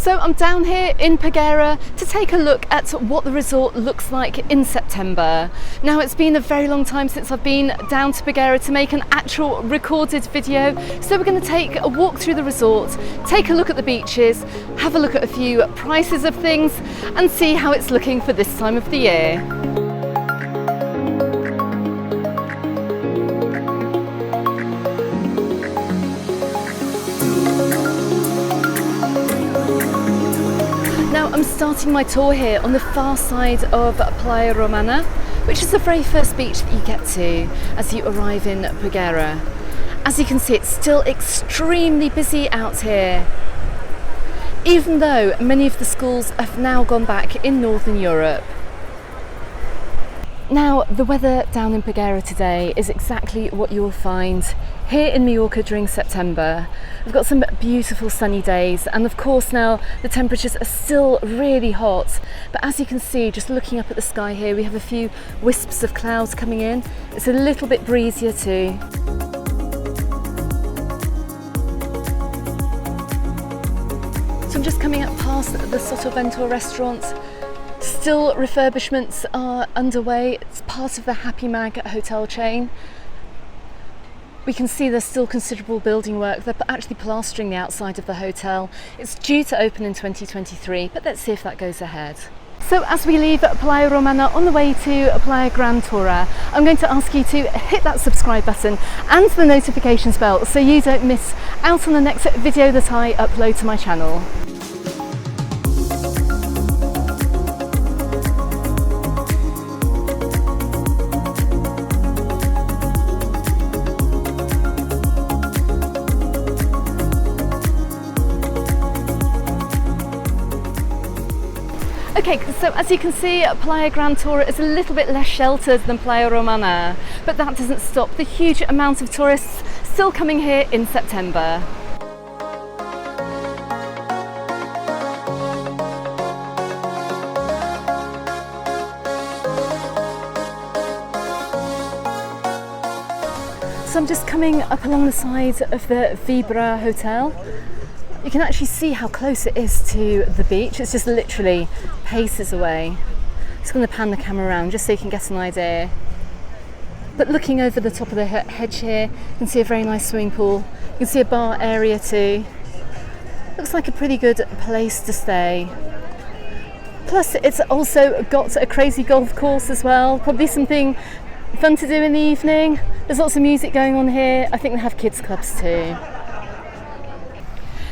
So I'm down here in Peguera to take a look at what the resort looks like in September. Now, it's been a very long time since I've been down to Peguera to make an actual recorded video, so we're going to take a walk through the resort, take a look at the beaches, have a look at a few prices of things and see how it's looking for this time of the year. I'm starting my tour here on the far side of Playa Romana, which is the very first beach that you get to as you arrive in Peguera. As you can see, it's still extremely busy out here, even though many of the schools have now gone back in Northern Europe. Now, the weather down in Peguera today is exactly what you will find here in Mallorca during September. We've got some beautiful sunny days, and of course now the temperatures are still really hot, but as you can see, just looking up at the sky here, we have a few wisps of clouds coming in. It's a little bit breezier too. So I'm just coming up past the Sottovento restaurant. Still refurbishments are underway. It's part of the Happy Mag hotel chain. We can see there's still considerable building work. They're actually plastering the outside of the hotel. It's due to open in 2023, but let's see if that goes ahead. So as we leave Playa Romana on the way to Playa Gran Tora, I'm going to ask you to hit that subscribe button and the notifications bell so you don't miss out on the next video that I upload to my channel. Okay, so as you can see, Playa Gran Tora is a little bit less sheltered than Playa Romana, but that doesn't stop the huge amount of tourists still coming here in September. So I'm just coming up along the side of the Vibra hotel. You can actually see how close it is to the beach. It's just literally paces away. I'm just going to pan the camera around just so you can get an idea. But looking over the top of the hedge here, you can see a very nice swimming pool. You can see a bar area too. Looks like a pretty good place to stay. Plus, it's also got a crazy golf course as well. Probably something fun to do in the evening. There's lots of music going on here. I think they have kids clubs too.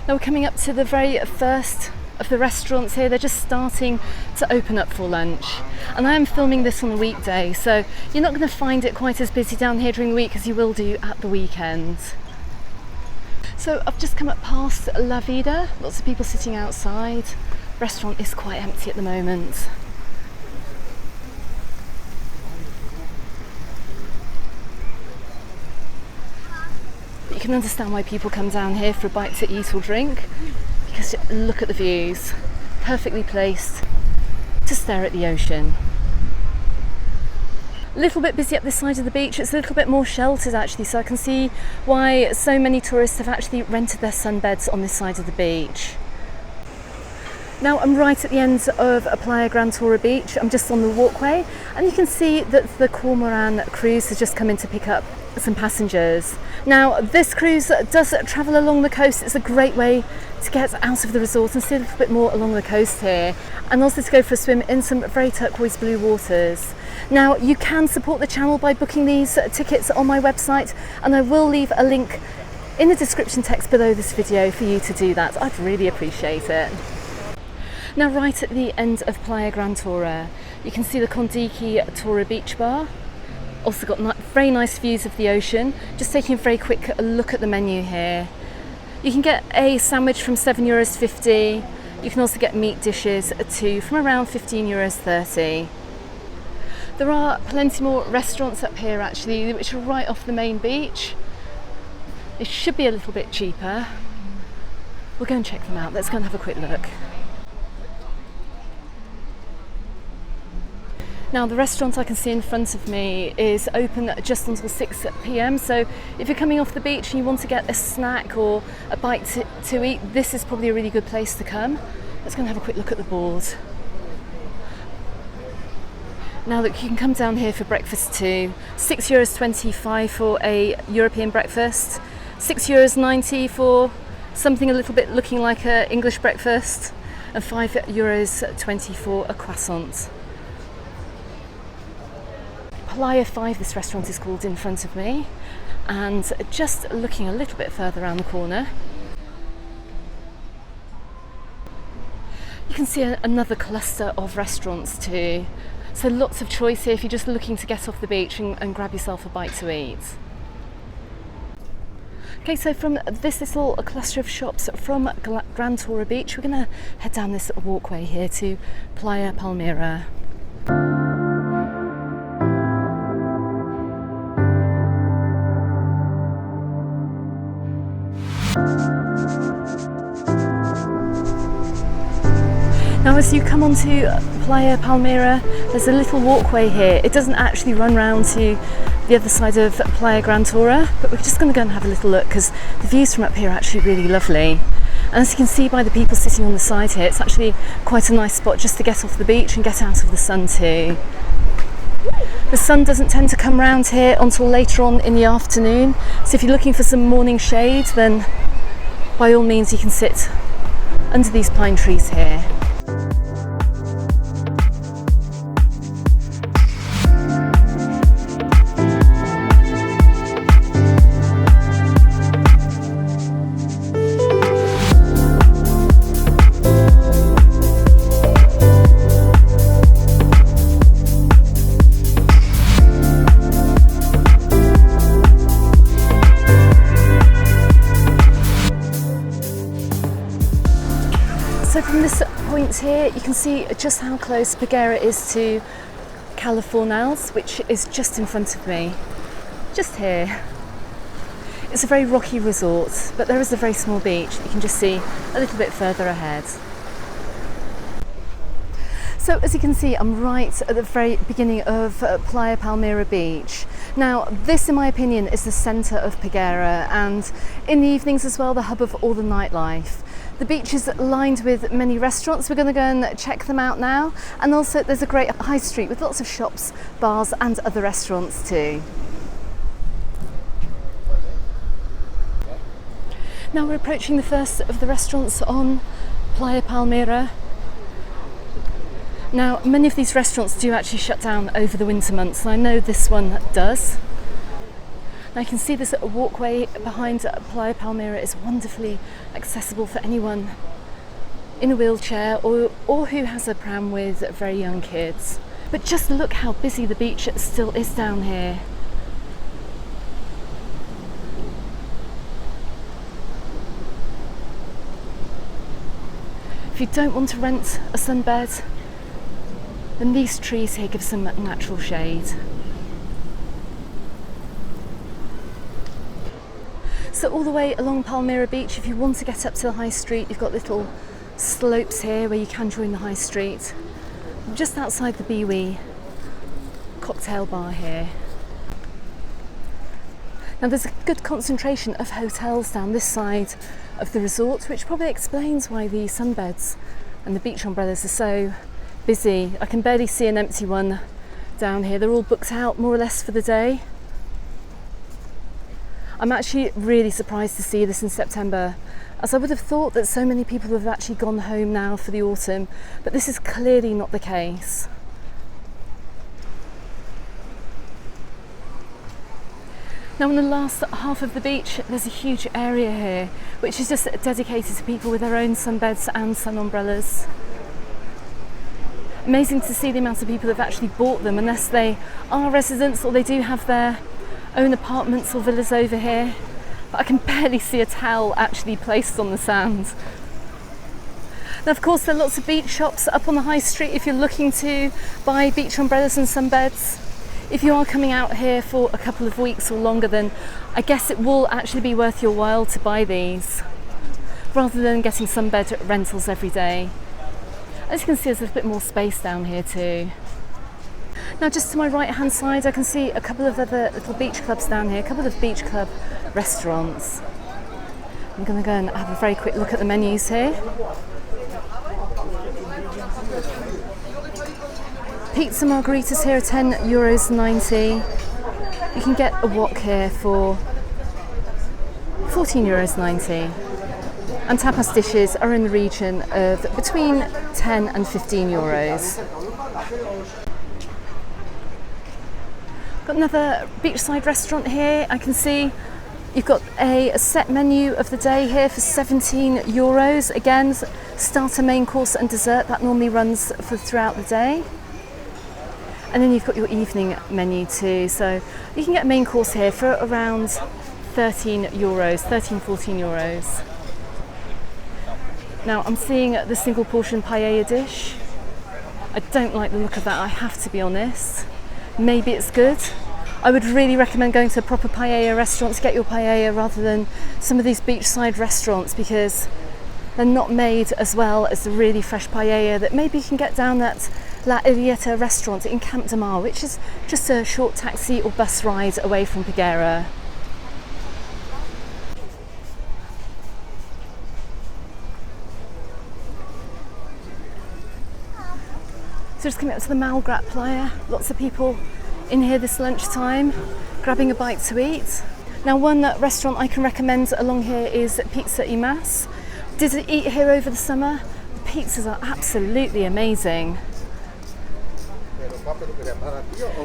Now we're coming up to the very first of the restaurants here. They're just starting to open up for lunch. And I am filming this on a weekday, so you're not going to find it quite as busy down here during the week as you will do at the weekend. So I've just come up past La Vida. Lots of people sitting outside. The restaurant is quite empty at the moment. You can understand why people come down here for a bite to eat or drink, because look at the views, perfectly placed to stare at the ocean. A little bit busy up this side of the beach. It's a little bit more sheltered actually, so I can see why so many tourists have actually rented their sunbeds on this side of the beach. Now I'm right at the end of Playa Gran Tora Beach. I'm just on the walkway, and you can see that the Cormoran cruise has just come in to pick up some passengers. Now this cruise does travel along the coast. It's a great way to get out of the resort and see a little bit more along the coast here, and also to go for a swim in some very turquoise blue waters. Now you can support the channel by booking these tickets on my website, and I will leave a link in the description text below this video for you to do that. I'd really appreciate it. Now right at the end of Playa Gran Tora, you can see the Condiki Tora Beach Bar. Also got very nice views of the ocean. Just taking a very quick look at the menu here. You can get a sandwich from €7.50. You can also get meat dishes too from around €15.30. There are plenty more restaurants up here actually, which are right off the main beach. It should be a little bit cheaper. We'll go and check them out. Let's go and have a quick look. Now the restaurant I can see in front of me is open just until 6 p.m. so if you're coming off the beach and you want to get a snack or a bite to eat, this is probably a really good place to come. Let's go and have a quick look at the board. Now look, you can come down here for breakfast too. €6.25 for a European breakfast, €6.90 for something a little bit looking like an English breakfast, and €5.20 for a croissant. Playa 5, this restaurant is called, in front of me, and just looking a little bit further around the corner, you can see another cluster of restaurants too. So lots of choice here if you're just looking to get off the beach and grab yourself a bite to eat. Okay, so from this little cluster of shops from Gran Tora Beach, we're going to head down this walkway here to Playa Palmira. Now as you come onto Playa Palmira, there's a little walkway here. It doesn't actually run round to the other side of Playa Gran Tora, but we're just going to go and have a little look because the views from up here are actually really lovely. And as you can see by the people sitting on the side here, it's actually quite a nice spot just to get off the beach and get out of the sun too. The sun doesn't tend to come round here until later on in the afternoon, so if you're looking for some morning shade, then by all means you can sit under these pine trees here. So from this point here, you can see just how close Peguera is to Californials, which is just in front of me, just here. It's a very rocky resort, but there is a very small beach that you can just see a little bit further ahead. So as you can see, I'm right at the very beginning of Playa Palmira Beach. Now this, in my opinion, is the centre of Peguera, and in the evenings as well, the hub of all the nightlife. The beach is lined with many restaurants. We're going to go and check them out now, and also there's a great high street with lots of shops, bars and other restaurants too. Now we're approaching the first of the restaurants on Playa Palmira. Now many of these restaurants do actually shut down over the winter months, and I know this one does. Now you can see this walkway behind Playa Palmira is wonderfully accessible for anyone in a wheelchair or who has a pram with very young kids. But just look how busy the beach still is down here. If you don't want to rent a sunbed, then these trees here give some natural shade. So all the way along Palmira Beach, if you want to get up to the high street, you've got little slopes here where you can join the high street. Just outside the Biwi cocktail bar here. Now there's a good concentration of hotels down this side of the resort, which probably explains why the sunbeds and the beach umbrellas are so busy. I can barely see an empty one down here. They're all booked out more or less for the day. I'm actually really surprised to see this in September, as I would have thought that so many people have actually gone home now for the autumn, but this is clearly not the case. Now on the last half of the beach, there's a huge area here, which is just dedicated to people with their own sunbeds and sun umbrellas. Amazing to see the amount of people that have actually bought them, unless they are residents or they do have their own apartments or villas over here. But I can barely see a towel actually placed on the sand. Now of course there are lots of beach shops up on the high street if you're looking to buy beach umbrellas and sunbeds. If you are coming out here for a couple of weeks or longer, then I guess it will actually be worth your while to buy these, rather than getting sunbed rentals every day. As you can see, there's a bit more space down here too. Now just to my right hand side, I can see a couple of other little beach clubs down here, a couple of beach club restaurants. I'm going to go and have a very quick look at the menus here. Pizza margaritas here are €10.90. You can get a wok here for €14.90. And tapas dishes are in the region of between 10 and 15 euros. Got another beachside restaurant here. I can see you've got a set menu of the day here for 17 euros. Again, starter, main course and dessert. That normally runs for throughout the day. And then you've got your evening menu too. So you can get a main course here for around 13 euros, 13, 14 euros. Now I'm seeing the single portion paella dish. I don't like the look of that, I have to be honest. Maybe it's good. I would really recommend going to a proper paella restaurant to get your paella rather than some of these beachside restaurants, because they're not made as well as the really fresh paella that maybe you can get down at La Ilieta restaurant in Camp de Mar, which is just a short taxi or bus ride away from Peguera. So just coming up to the Malgrat Playa, lots of people in here this lunchtime, grabbing a bite to eat. Now one restaurant I can recommend along here is Pizza y Mas. Did eat here over the summer. The pizzas are absolutely amazing.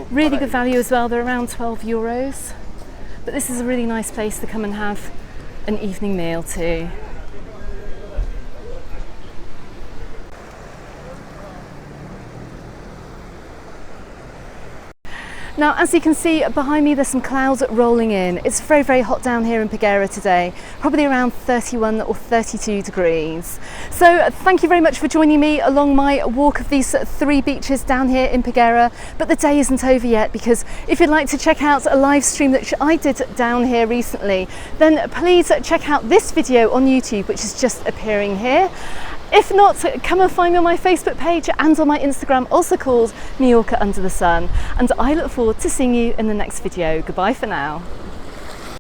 Really good value as well, they're around 12 euros. But this is a really nice place to come and have an evening meal too. Now, as you can see behind me, there's some clouds rolling in. It's very, very hot down here in Peguera today, probably around 31 or 32 degrees. So thank you very much for joining me along my walk of these 3 beaches down here in Peguera. But the day isn't over yet, because if you'd like to check out a live stream that I did down here recently, then please check out this video on YouTube, which is just appearing here. If not, come and find me on my Facebook page and on my Instagram, also called Mallorca Under the Sun. And I look forward to seeing you in the next video. Goodbye for now.